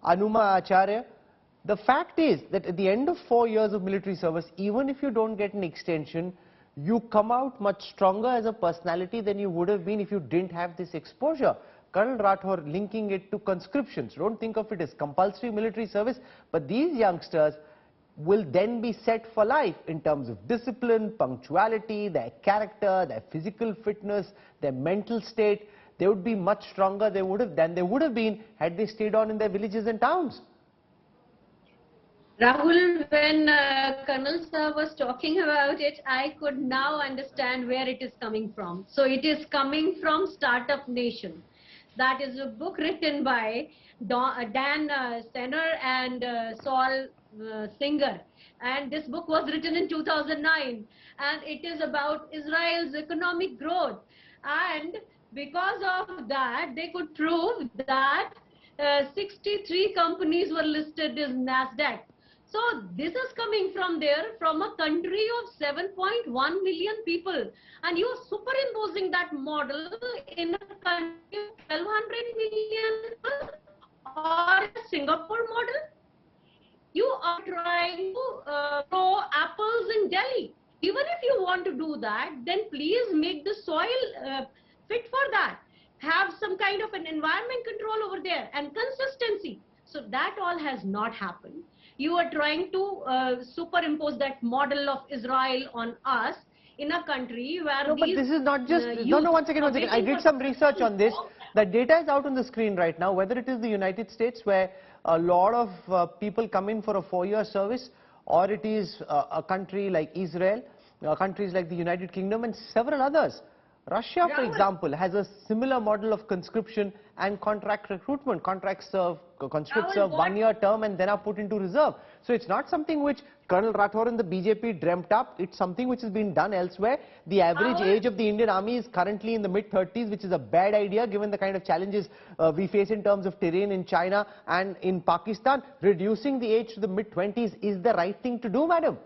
Anuma Acharya. The fact is that at the end of 4 years of military service, even if you don't get an extension, you come out much stronger as a personality than you would have been if you didn't have this exposure. Colonel Rathore linking it to conscriptions. Don't think of it as compulsory military service, but these youngsters will then be set for life in terms of discipline, punctuality, their character, their physical fitness, their mental state. They would be much stronger than they would have been had they stayed on in their villages and towns. Rahul, when Colonel Sir was talking about it, I could now understand where it is coming from. So it is coming from Startup Nation. That is a book written by Dan Senner and Saul Singer. And this book was written in 2009. And it is about Israel's economic growth. And because of that, they could prove that 63 companies were listed in NASDAQ. So this is coming from there, from a country of 7.1 million people, and you are superimposing that model in a country of 1,200 million people or a Singapore model. You are trying to grow apples in Delhi. Even if you want to do that, then please make the soil fit for that. Have some kind of an environment control over there and consistency. So that all has not happened. You are trying to superimpose that model of Israel on us in a country where no, but this is not just no, one second. I did some research on this. The data is out on the screen right now, whether it is the United States where a lot of people come in for a 4-year service, or it is a country like Israel, countries like the United Kingdom and several others. Russia, for example, has a similar model of conscription and contract recruitment. Conscripts serve 1-year term and then are put into reserve. So it's not something which Colonel Rathore and the BJP dreamt up. It's something which has been done elsewhere. The average age of the Indian Army is currently in the mid-30s, which is a bad idea given the kind of challenges we face in terms of terrain in China and in Pakistan. Reducing the age to the mid-20s is the right thing to do, madam.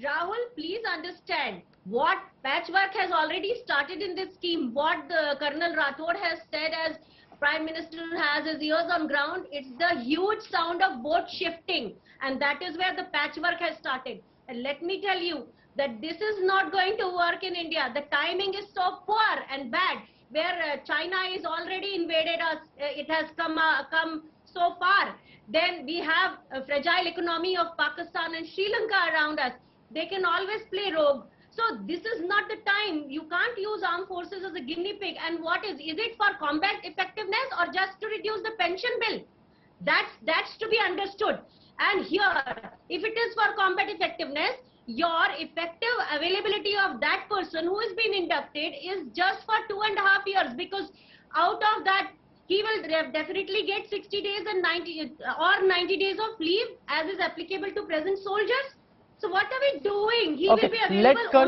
Rahul, please understand what patchwork has already started in this scheme. What the Colonel Rathore has said as Prime Minister has his ears on ground, it's the huge sound of boat shifting, and that is where the patchwork has started. And let me tell you that this is not going to work in India. The timing is so poor and bad, where China is already invaded us. It has come so far. Then we have a fragile economy of Pakistan and Sri Lanka around us. They can always play rogue. So this is not the time. You can't use armed forces as a guinea pig. And what is it for combat effectiveness or just to reduce the pension bill? That's to be understood. And here, if it is for combat effectiveness, your effective availability of that person who has been inducted is just for 2.5 years, because out of that, he will definitely get 60 days and 90 days of leave as is applicable to present soldiers. So what are we doing? He will be available.